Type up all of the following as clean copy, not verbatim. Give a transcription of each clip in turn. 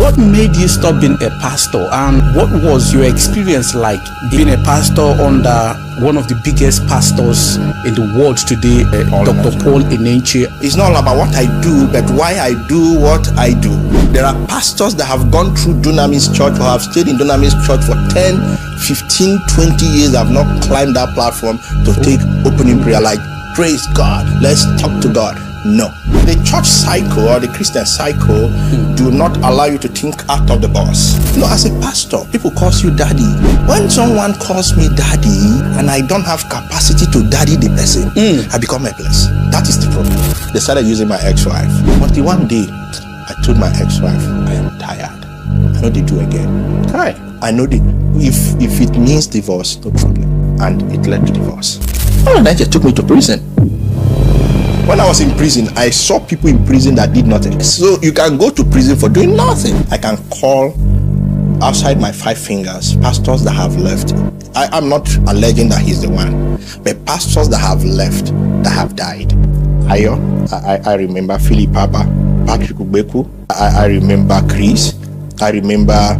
What made you stop being a pastor, and what was your experience like being a pastor under one of the biggest pastors in the world today, Dr. Paul Enenche? It's not all about what I do, but why I do what I do. There are pastors that have gone through Dunamis Church or have stayed in Dunamis Church for 10, 15, 20 years, have not climbed that platform to take opening prayer like, praise God, let's talk to God. No. The church cycle or the Christian cycle do not allow you to think out of the box. You know, as a pastor, people call you daddy. When someone calls me daddy and I don't have capacity to daddy the person, I become helpless. That is the problem. They started using my ex-wife. But the one day, I told my ex-wife, I am tired. I know they do again. Hi. I know if it means divorce, no problem. And it led to divorce. And then they took me to prison. When I was in prison, I saw people in prison that did nothing. So you can go to prison for doing nothing. I can call outside my 5 fingers pastors that have left. I'm not alleging that he's the one, but pastors that have left, that have died. Ayo, I remember Philip Papa, Patrick Ubeku. I remember Chris. I remember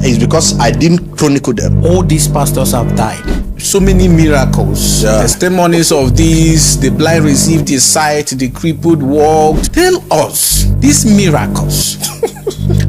it's because I didn't chronicle them. All these pastors have died. So many miracles, testimonies of this, the blind received his sight, the crippled walked. Tell us, these miracles,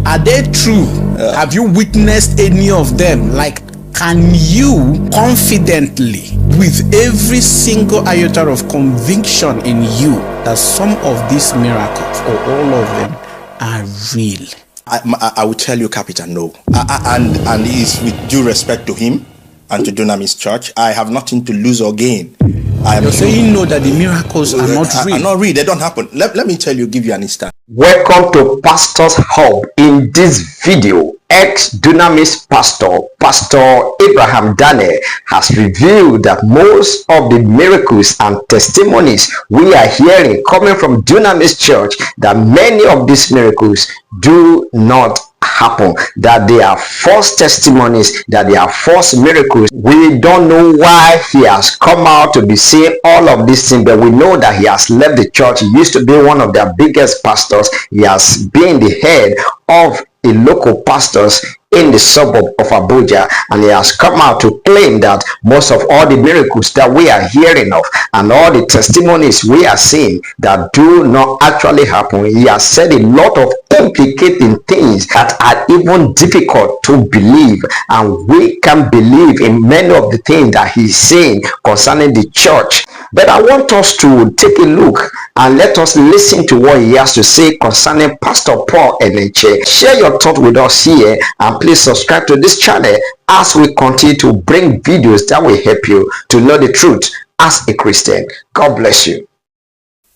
are they true? Have you witnessed any of them? Like, can you confidently, with every single iota of conviction in you, that some of these miracles or all of them are real? I will tell you, Captain, no. And it's with due respect to him and to Dunamis Church. I have nothing to lose or gain. You're saying no, that the miracles are not real. Are not real. They don't happen. Let me tell you, give you an instance. Welcome to Pastor's Hub. In this video, ex-Dunamis Pastor Abraham Daniel has revealed that most of the miracles and testimonies we are hearing coming from Dunamis Church, that many of these miracles do not happen, that they are false testimonies, that they are false miracles. We don't know why he has come out to be saying all of these things, but we know that he has left the church. He used to be one of their biggest pastors. He has been the head of a local pastors in the suburb of Abuja, and he has come out to claim that most of all the miracles that we are hearing of and all the testimonies we are seeing that do not actually happen. He has said a lot of complicating things that are even difficult to believe, and we can believe in many of the things that he's saying concerning the church. But I want us to take a look and let us listen to what he has to say concerning Pastor Paul Enenche. Share your thoughts with us here, and please subscribe to this channel as we continue to bring videos that will help you to know the truth as a Christian. God bless you.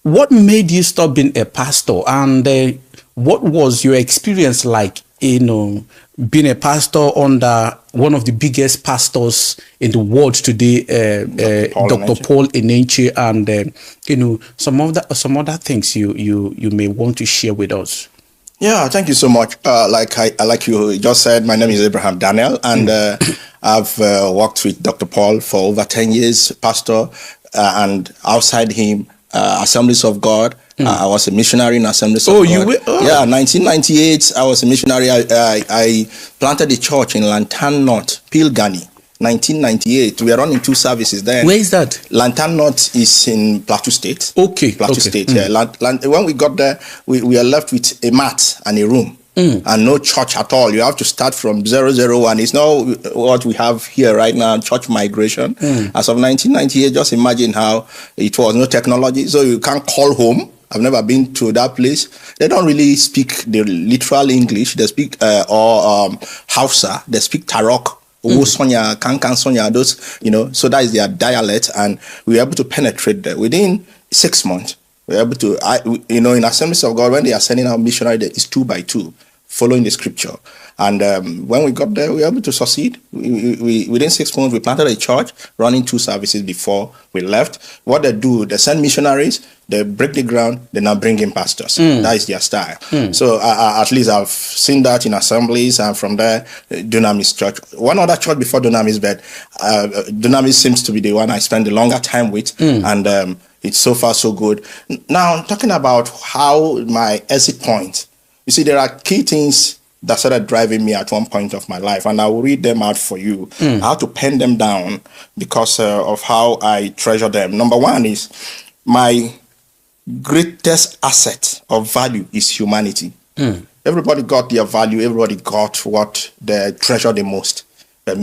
What made you stop being a pastor, and what was your experience like, being a pastor under one of the biggest pastors in the world today, Dr. Paul Enenche, and some other things you may want to share with us? Yeah, thank you so much. Like you just said, my name is Abraham Daniel, and I've worked with Dr. Paul for over 10 years, pastor, and outside him, Assemblies of God. I was a missionary in Assemblies of God. Yeah, 1998, I was a missionary. I planted a church in Lantan North, Pilgani. 1998. We are running 2 services there. Where is that? Lantan North is in Plateau State. Okay. Plateau State. Yeah. When we got there, we are left with a mat and a room. And no church at all. You have to start from 001. It's not what we have here right now, church migration. As of 1998, just imagine how it was. No technology, so you can't call home. I've never been to that place. They don't really speak the literal English. They speak Hausa. They speak Tarok. Sonya, Kankan Sonya, those, so that is their dialect, and we were able to penetrate there within 6 months. We were able to, in Assemblies of God, when they are sending out missionary, it's 2 by 2, following the scripture. And when we got there, we were able to succeed. We within 6 months, we planted a church, running 2 services before we left. What they do, they send missionaries, they break the ground, they now bring in pastors. That is their style. So at least I've seen that in assemblies, and from there, Dunamis Church. One other church before Dunamis, but Dunamis seems to be the one I spend a longer time with, and it's so far so good. Now, talking about how my exit point You see, there are key things that started driving me at one point of my life, and I will read them out for you. I have to pen them down because of how I treasure them. Number one is my greatest asset of value is humanity. Everybody got their value. Everybody got what they treasure the most. But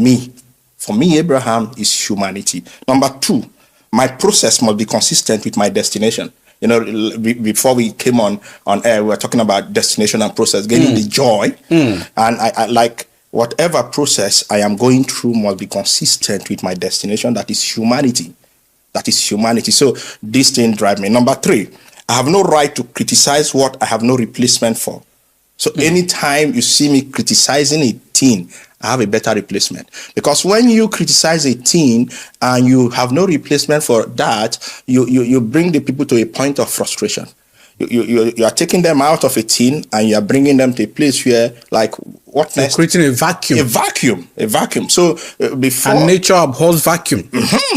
for me, Abraham is humanity. Number two, my process must be consistent with my destination. You know, before we came on air, we were talking about destination and process, getting the joy. And I like whatever process I am going through must be consistent with my destination. That is humanity. That is humanity. So this thing drives me. Number three, I have no right to criticize what I have no replacement for. So anytime you see me criticizing a teen, I have a better replacement. Because when you criticize a teen and you have no replacement for that, you bring the people to a point of frustration. You are taking them out of a teen and you are bringing them to a place where, like, what next? You're creating a vacuum. A vacuum. So before... And nature abhors vacuum.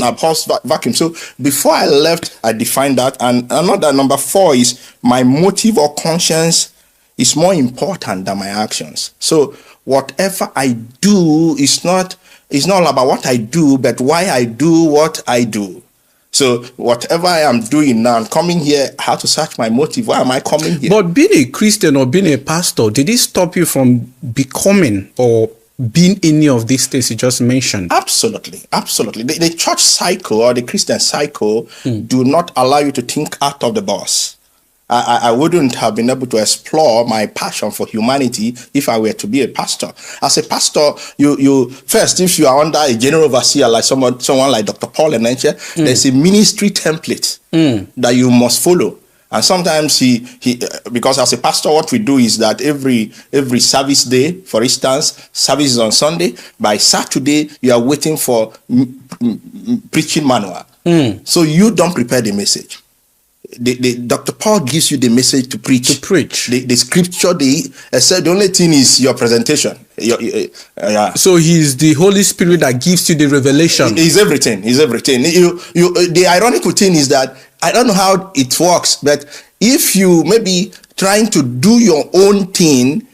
Abhors vacuum. So before I left, I defined that. And another number four is my motive or conscience is more important than my actions. So whatever I do is not about what I do, but why I do what I do. So whatever I am doing now, I'm coming here, I have to search my motive. Why am I coming here? But being a Christian or being a pastor, did it stop you from becoming or being any of these things you just mentioned? Absolutely. The church cycle or the Christian cycle do not allow you to think out of the box. I wouldn't have been able to explore my passion for humanity if I were to be a pastor. As a pastor, you first, if you are under a general overseer like someone like Dr. Paul Enenche, there's a ministry template that you must follow. And sometimes he because as a pastor, what we do is that every service day, for instance, service is on Sunday. By Saturday, you are waiting for preaching manual. So you don't prepare the message. Dr. Paul gives you the message to preach. The scripture, the only thing is your presentation. So he's the Holy Spirit that gives you the revelation. He's everything. The ironical thing is that I don't know how it works, but if you maybe trying to do your own thing,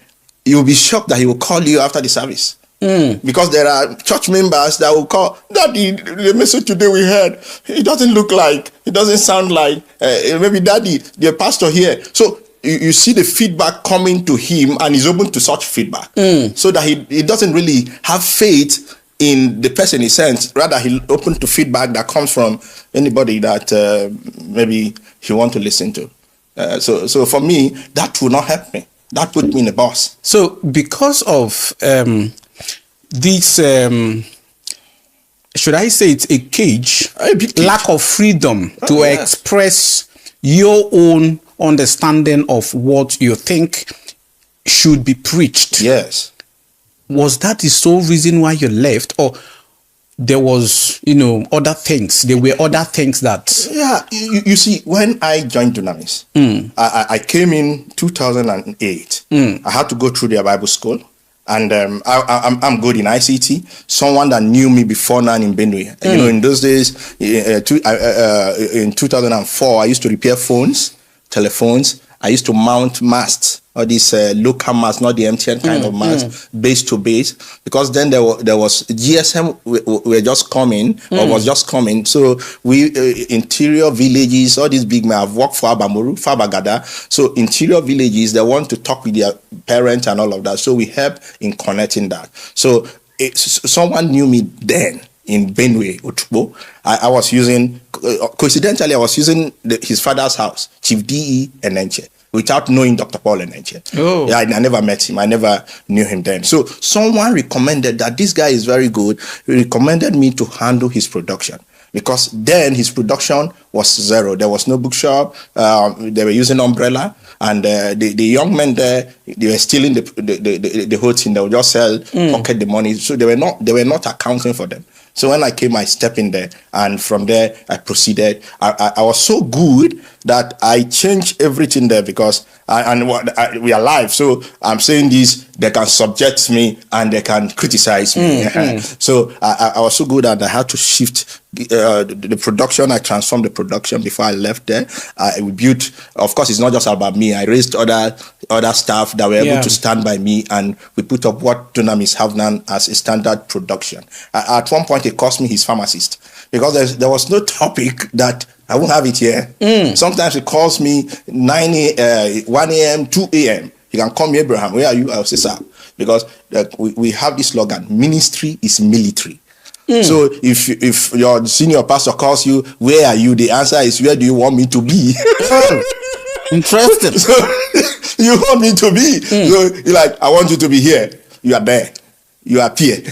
you'll be shocked that he will call you after the service. Because there are church members that will call, Daddy, the message today we heard, it doesn't sound like, maybe Daddy, the pastor here. So you see the feedback coming to him and he's open to such feedback. So that he doesn't really have faith in the person he sends. Rather, he's open to feedback that comes from anybody that maybe he wants to listen to. So for me, that will not help me. That put me in a box. So because of... this, should I say it's a cage, lack of freedom to express your own understanding of what you think should be preached. Yes. Was that the sole reason why you left, or there was, other things? There were other things that... Yeah, you see, when I joined Dunamis, I came in 2008. I had to go through their Bible school. And I'm good in ICT. Someone that knew me before now in Benue. In those days, in 2004, I used to repair telephones. I used to mount masts, or these local masts, not the MTN kind of masts, base to base. Because then there was GSM were just coming, or was just coming. So we interior villages, all these big men, I've worked for Abamuru, Fabagada. So interior villages, they want to talk with their parents and all of that. So we help in connecting that. So someone knew me then in Benue, Otubo. I was using, coincidentally, his father's house, Chief D.E. Enenche, without knowing Dr. Paul Enenche. Oh. Yeah, I never met him. I never knew him then. So someone recommended that this guy is very good. He recommended me to handle his production. Because then his production was zero. There was no bookshop. They were using umbrella. And the young men there, they were stealing the whole thing. They would just sell, pocket the money. So they were not accounting for them. So when I came, I stepped in there, and from there I proceeded. I was so good that I changed everything there, because we are live. So I'm saying this, they can subject me and they can criticize me. So I was so good that I had to shift the production. I transformed the production before I left there. We built, of course, it's not just about me. I raised other staff that were able to stand by me, and we put up what Dunamis have done as a standard production. At one point, it cost me his pharmacist, because there was no topic that I won't have it here. Sometimes it calls me 1 a.m., 2 a.m. You can call me, Abraham, where are you? I'll say, sir, because we have this slogan: ministry is military. So if your senior pastor calls you, where are you? The answer is, where do you want me to be? Interesting. So you want me to be? So you're like, I want you to be here. You are there. You appear.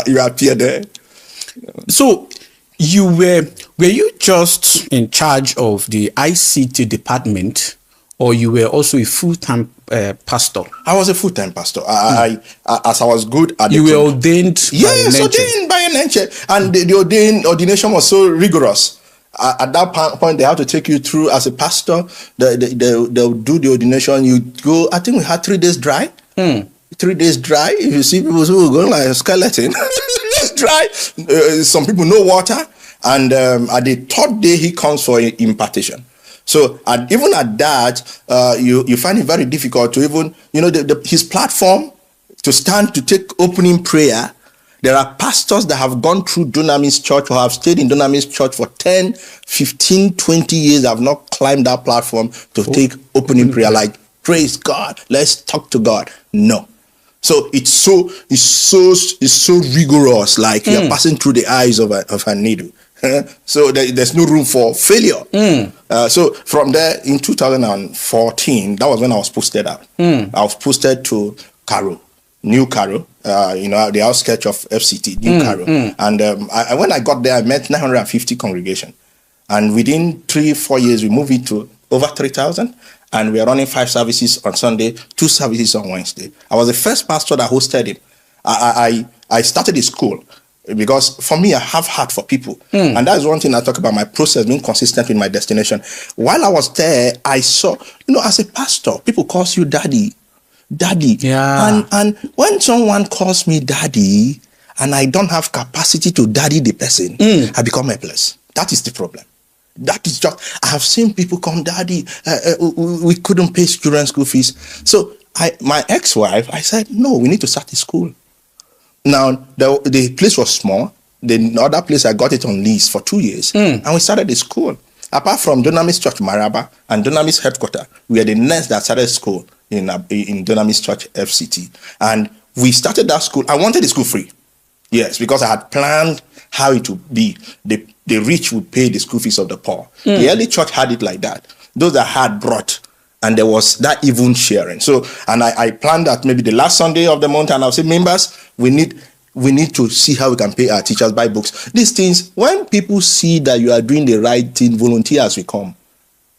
You appear there. So were you just in charge of the ICT department, or you were also a full-time pastor? I was a full-time pastor. As I was good at you were ordained. Yes, ordained by Enenche, and the ordination was so rigorous. At that point, they have to take you through as a pastor. They'll do the ordination. You go. I think we had 3 days dry. 3 days dry. If you see people who are going like a skeleton, it's dry. Some people no water, and at the 3rd day he comes for impartation. So even at that, you find it very difficult to even, his platform to stand to take opening prayer. There are pastors that have gone through Dunamis Church or have stayed in Dunamis Church for 10, 15, 20 years, have not climbed that platform to take opening prayer. Like, praise God, let's talk to God. No. So it's so rigorous, like you're passing through the eyes of a needle. So there's no room for failure. So from there, in 2014, that was when I was posted out. I was posted to New Caro, the outskirts of FCT, New Caro. And when I got there, I met 950 congregation. And within 3-4 years, we moved it to over 3,000. And we are running 5 services on Sunday, 2 services on Wednesday. I was the first pastor that hosted it. I started a school, because for me, I have heart for people. And that is one thing I talk about, my process, being consistent with my destination. While I was there, I saw, as a pastor, people call you daddy. Yeah. And when someone calls me daddy, and I don't have capacity to daddy the person, I become helpless. That is the problem. That is just, I have seen people come, daddy, we couldn't pay student school fees. So my ex-wife, I said, no, we need to start a school. Now, the place was small. The other place, I got it on lease for 2 years. And we started the school. Apart from Dunamis Church Maraba and Dunamis headquarters, we are the next that started school in Dunamis Church FCT. And we started that school. I wanted the school free. Yes, because I had planned how it would be. The rich would pay the school fees of the poor. The early church had it like that. Those that had brought, and there was that even sharing. So, and I planned that maybe the last Sunday of the month, and I'll say, members, we need to see how we can pay our teachers, buy books. These things, when people see that you are doing the right thing, volunteers will come.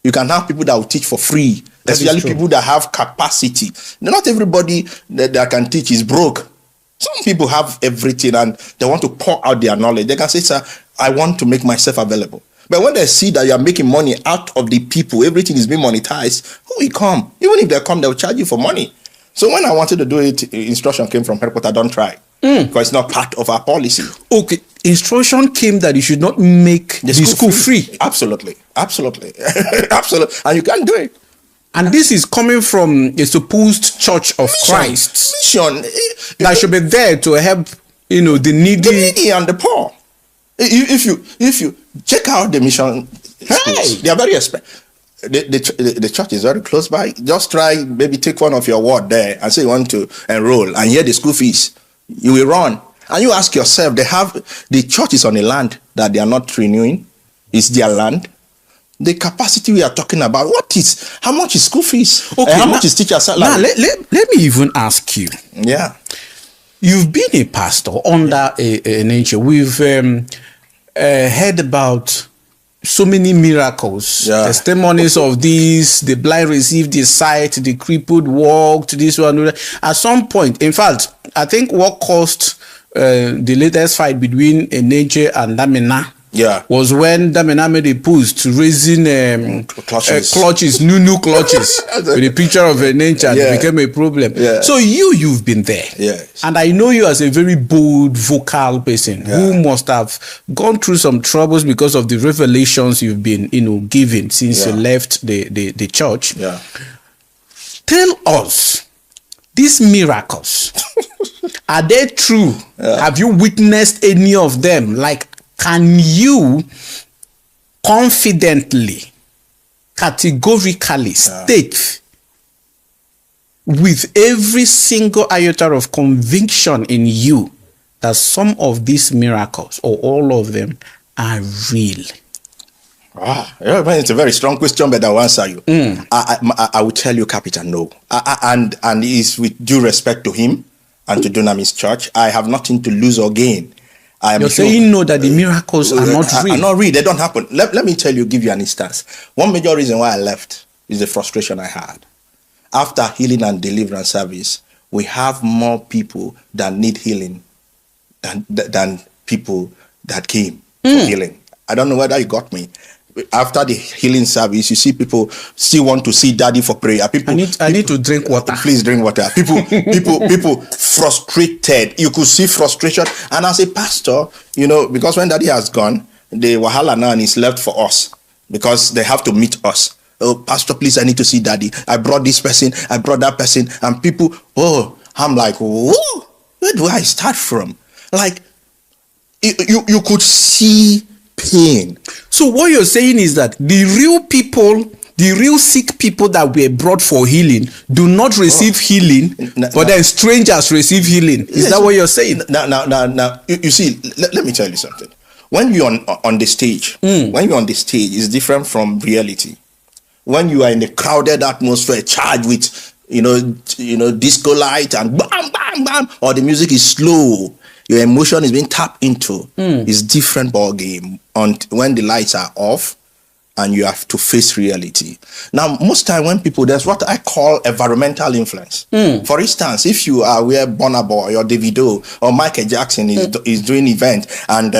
You can have people that will teach for free, especially people that have capacity. Not everybody that can teach is broke. Some people have everything and they want to pour out their knowledge. They can say, sir, I want to make myself available. But when they see that you are making money out of the people, everything is being monetized, who will come? Even if they come, they will charge you for money. So when I wanted to do it, instruction came from headquarters, don't try. Because it's not part of our policy. Okay. Instruction came that you should not make the school free. Absolutely. Absolutely. Absolutely. And you can't do it. And this is coming from a supposed church of Christ. Mission. That should be there to help, the needy and the poor. If you check out the mission schools, they are very expensive. The church is very close by. Just try, maybe take one of your ward there and say you want to enroll and hear the school fees. You will run. And you ask yourself, the church is on a land that they are not renewing. It's their land. The capacity we are talking about, how much is school fees? Okay, how much is teacher salary? Now, let me even ask you. Yeah. You've been a pastor under Enenche. We've heard about so many miracles, testimonies of these, the blind received the sight, the crippled walked, this one. At some point, in fact, I think what caused the latest fight between Enenche and Damina. Yeah. Was when Damina made a post to raising clutches, new clutches with a picture of Enenche, and it became a problem. Yeah. So you've been there. Yes. And I know you as a very bold, vocal person who must have gone through some troubles because of the revelations you've been, given since you left the church. Yeah. Tell us, these miracles, are they true? Yeah. Have you witnessed any of them? Like, can you confidently, categorically state with every single iota of conviction in you that some of these miracles or all of them are real? It's a very strong question, but I'll answer you. I will tell you, Captain, no. And it's with due respect to him and to Dunamis Church. I have nothing to lose or gain. You're saying no, that the miracles are not real. Are not real. They don't happen. Let me give you an instance. One major reason why I left is the frustration I had. After healing and deliverance service, we have more people that need healing than people that came for healing. I don't know whether you got me. After the healing service, you see people still want to see daddy for prayer. People, I need to drink water. Please drink water. People frustrated. You could see frustration. And as a pastor, because when daddy has gone, the wahala now is left for us because they have to meet us. Oh, pastor, please, I need to see daddy. I brought this person. I brought that person. And people, I'm like, whoa, where do I start from? Like, you could see pain. So what you're saying is that the real sick people that were brought for healing do not receive healing, but then strangers receive healing. Is that what you're saying? Now, you see, let me tell you something. When you're on the stage, it's different from reality. When you are in a crowded atmosphere, charged with, disco light and bam, bam, bam, or the music is slow, your emotion is being tapped into. It's different ball game when the lights are off and you have to face reality. Now, most time when people, there's what I call environmental influence. For instance, if you are where Burna Boy or Davido or Michael Jackson is doing event and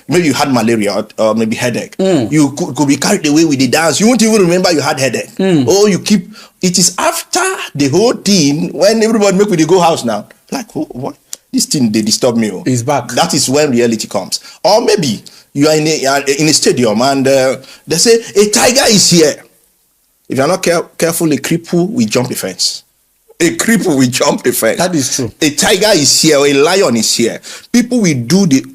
maybe you had malaria or maybe headache, you could be carried away with the dance. You won't even remember you had headache. Or it is after the whole thing when everybody make with the go house now. Like, what? This thing, they disturb me. It's back. That is when reality comes. Or maybe you are in a stadium and they say, a tiger is here. If you're not careful, a cripple will jump the fence. A cripple will jump the fence. That is true. A tiger is here, or a lion is here. People will do the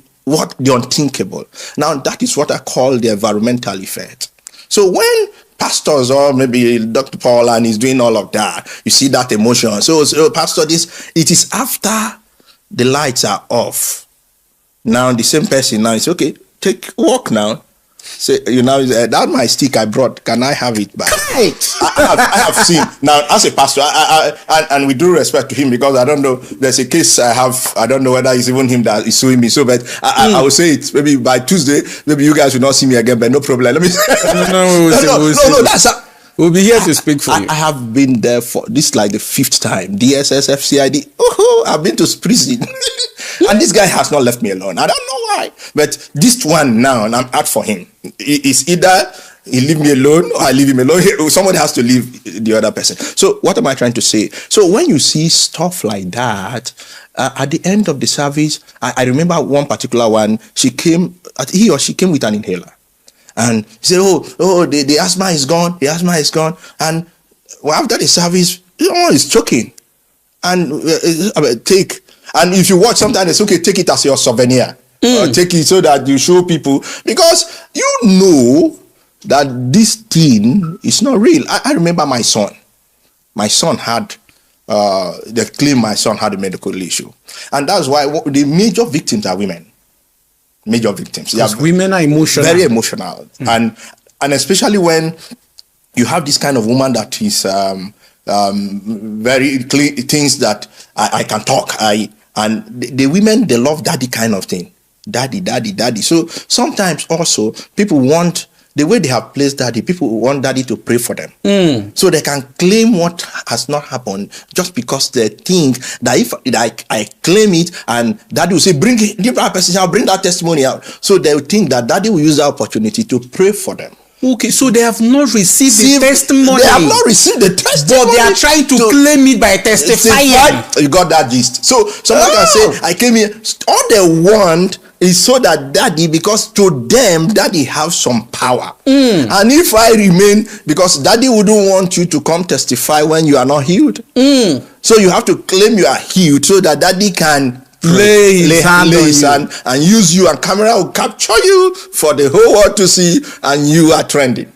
unthinkable. Now, that is what I call the environmental effect. So when pastors or maybe Dr. Paul and is doing all of that, you see that emotion. So pastor, it is after the lights are off. Now the same person now is okay. Walk now. Say that my stick I brought. Can I have it back? I have seen now as a pastor. And with due respect to him, because I don't know. There's a case I have. I don't know whether it's even him that is suing me. So, but I will say it. Maybe by Tuesday, maybe you guys will not see me again. But no problem. Let me. No. That's. We'll be here to speak for you. I have been there for this like the 5th time. DSS, FCID. I've been to prison. And this guy has not left me alone. I don't know why. But this one now, and I'm out for him. It's either he leave me alone or I leave him alone. Somebody has to leave the other person. So what am I trying to say? So when you see stuff like that, at the end of the service, I remember one particular one. He or she came with an inhaler. And he said, the asthma is gone. The asthma is gone. And after the service, someone is choking. And take. And if you watch, sometimes it's okay, take it as your souvenir. Or take it so that you show people. Because you know that this thing is not real. I remember my son. My son had, they claim my son had a medical issue. And that's why the major victims are women. Major victims. Because women are emotional. Very emotional. And especially when you have this kind of woman that is very clean, things that I can talk. And the women, they love daddy kind of thing. Daddy. So sometimes also people want the way they have placed daddy, people want daddy to pray for them. So they can claim what has not happened just because they think that if I claim it and daddy will say, bring that person out, bring that testimony out. So they will think that daddy will use the opportunity to pray for them. Okay, so they have not received the testimony. They have not received the testimony. But they are trying to claim it by testifying. You got that gist. So someone can say, I came here. All they want is so that daddy, because to them, daddy have some power. And if I remain, because daddy wouldn't want you to come testify when you are not healed. So you have to claim you are healed so that daddy can lay his hand and use you, and camera will capture you for the whole world to see, and you are trending.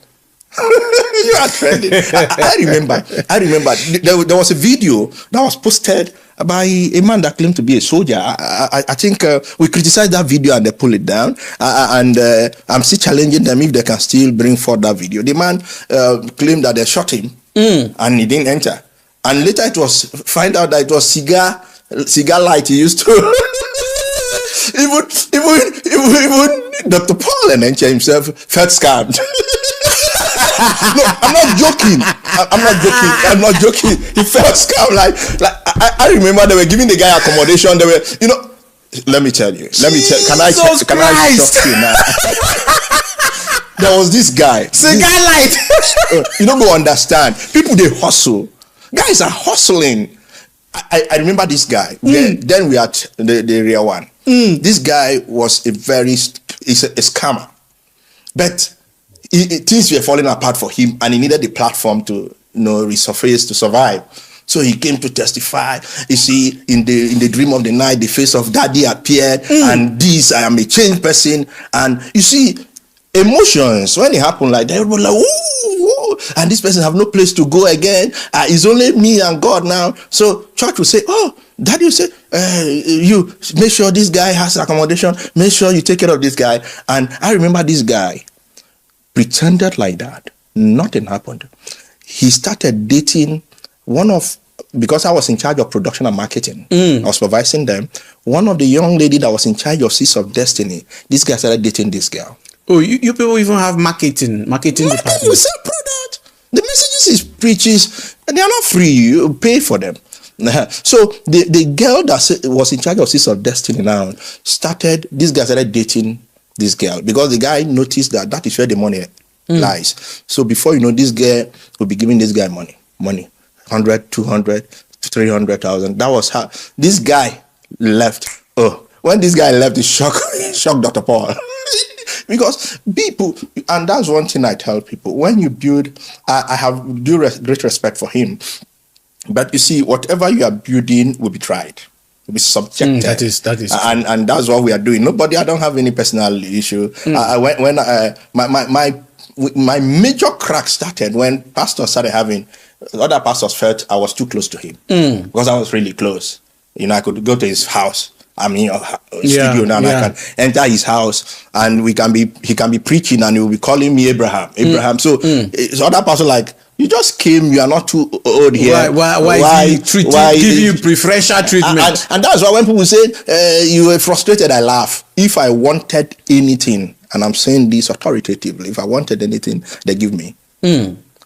You are trending. I remember there was a video that was posted by a man that claimed to be a soldier. I think we criticized that video and they pull it down, and I'm still challenging them if they can still bring forth that video. The man claimed that they shot him and he didn't enter, and later it was find out that it was cigar light he used to. even Dr. Paul Enenche himself felt scammed. No, I'm not joking. He felt scammed. Like I remember they were giving the guy accommodation. They were, let me tell you. Can I shock you now? There was this guy. Cigar light. You don't go understand. People, they hustle. Guys are hustling. I remember this guy. Then we had the real one. This guy was a scammer. But things were falling apart for him, and he needed the platform to resurface, to survive. So he came to testify. You see, in the dream of the night, the face of daddy appeared, and I am a changed person. And you see, emotions, when it happened like that, everybody like, ooh, and this person have no place to go again. It's only me and God now. So church will say, oh, daddy will say, you make sure this guy has accommodation. Make sure you take care of this guy. And I remember this guy pretended like that. Nothing happened. He started dating because I was in charge of production and marketing. I was supervising them. One of the young lady that was in charge of Seeds of Destiny, this guy started dating this girl. Oh, you people even have marketing department. We sell product. The messages is preaches, and they are not free. You pay for them. So the girl that was in charge of Seeds of Destiny now this guy started dating this girl, because the guy noticed that is where the money lies. So before you know, this girl will be giving this guy money, 100, 200, 300,000. That was how this guy left. Oh, when this guy left, it shocked Dr. Paul. Because people, and that's one thing I tell people, when you build, I have great respect for him. But you see, whatever you are building will be tried, will be subjected. That is, and that's what we are doing. I don't have any personal issue. My major crack started when pastors started having, other pastors felt I was too close to him, because I was really close. I could go to his house. I'm in your studio now, and I can enter his house, and he can be preaching, and he will be calling me Abraham. So other person like, you just came, you are not too old here. Why give you preferential treatment? And that's why when people say you were frustrated, I laugh. If I wanted anything, and I'm saying this authoritatively, if I wanted anything, they give me.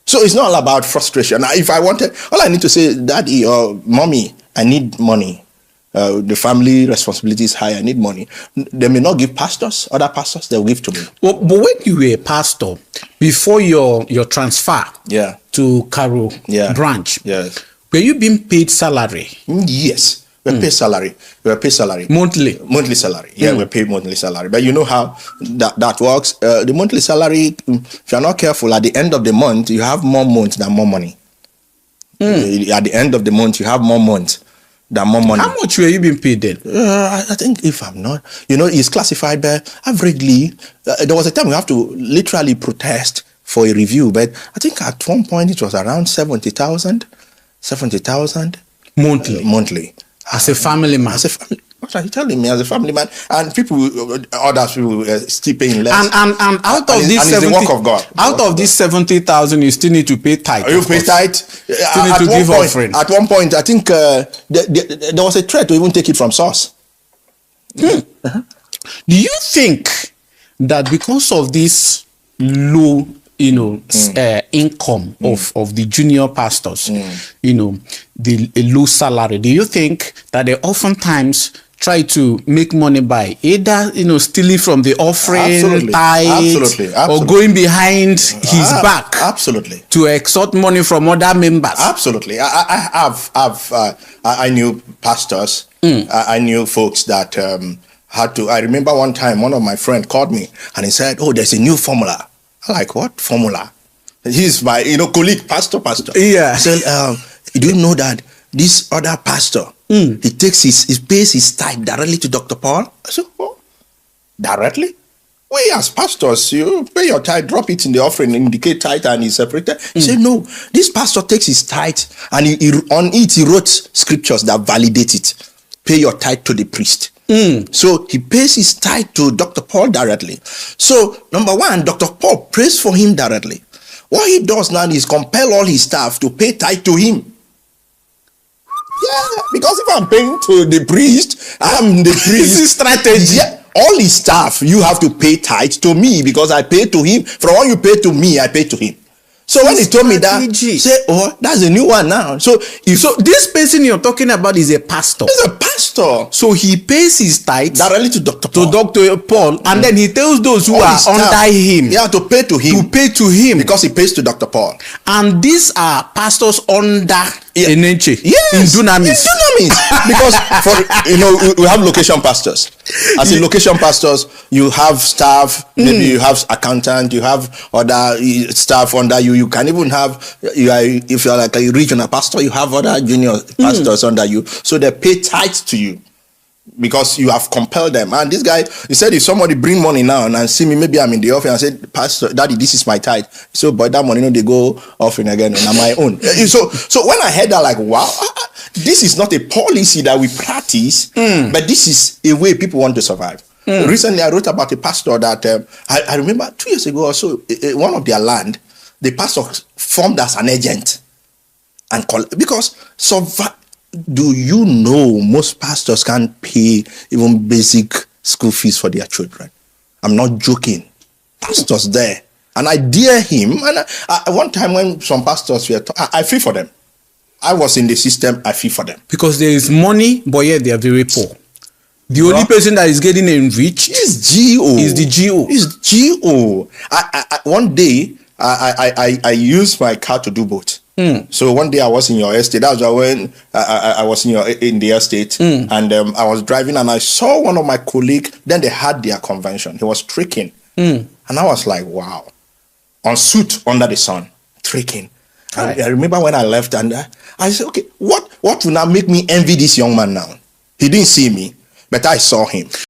So it's not all about frustration. If I wanted, all I need to say, daddy or mommy, I need money. The family responsibility is high. I need money. They may not give other pastors, they'll give to me. Well, but when you were a pastor, before your transfer to Caro branch, were you being paid salary? Yes, we were paid salary. We were paid salary. Monthly salary. Yeah, we paid monthly salary. But you know how that works. The monthly salary, if you're not careful, at the end of the month, you have more months than more money. At the end of the month, you have more months than more money. How much were you being paid then? I think, if I'm not, it's classified by averagely. There was a time we have to literally protest for a review, but I think at one point it was around 70,000 monthly. As a family man. What are you telling me? As a family man, and others people still paying less. And out of this 70, the work of God. Out of this 70,000, you still need to pay tithe. You pay tithe. Still need to give offering. At one point, I think there was a threat to even take it from source. Do you think that because of this low, income of the junior pastors, the low salary, do you think that they oftentimes try to make money by either stealing from the offering, tithe, or going behind his back, to extort money from other members? Absolutely. I knew pastors. I knew folks that had to. I remember one time one of my friends called me and he said, "Oh, there's a new formula." I'm like, "What formula?" He's my colleague, pastor. Yeah. He said, "Do you know that this other pastor, he pays his tithe directly to Dr. Paul?" I said, "Oh, directly? We as pastors, you pay your tithe, drop it in the offering, indicate tithe, and it's separated." He said, "No, this pastor takes his tithe and he wrote scriptures that validate it. Pay your tithe to the priest." So he pays his tithe to Dr. Paul directly. So number one, Dr. Paul prays for him directly. What he does now is compel all his staff to pay tithe to him. Yeah, because if I'm paying to the priest, I'm the priest. This is strategy. Yeah, all his staff, you have to pay tithe to me because I pay to him. From what you pay to me, I pay to him. So when he told me that, say, "Oh, that's a new one now." So this person you're talking about is a pastor. He's a pastor. So he pays his tithe directly to Dr. Paul. And then he tells those who are under him, to pay to him. Because he pays to Dr. Paul. And these are pastors under Enenche. Yes. In Dunamis. Because we have location pastors. As in location pastors, you have staff, maybe you have accountant, you have other staff under you. You can even have, if you're like a regional pastor, you have other junior pastors under you. So they pay tithe to you because you have compelled them. And this guy, he said, if somebody bring money now and see me, maybe I'm in the office and said, "Pastor, Daddy, this is my tithe." So, but that money, they go offering again on my own. So when I heard that, like, wow, this is not a policy that we practice, but this is a way people want to survive. Recently, I wrote about a pastor that I remember 2 years ago or so, one of their land, the pastor formed as an agent and because do you know most pastors can't pay even basic school fees for their children? I'm not joking. Pastors there, and I dare him. And one time when some pastors were, I feel for them. I was in the system. I feel for them because there is money, but yet they are very poor. The only person that is getting enriched is GO. Is the GO. Is GO. One day I used my car to do both. So one day I was in your estate. That was when I was in the estate, and I was driving and I saw one of my colleagues. Then they had their convention. He was tricking, and I was like, "Wow!" On suit under the sun, tricking. I remember when I left, and I said, "Okay, what will now make me envy this young man now?" He didn't see me, but I saw him.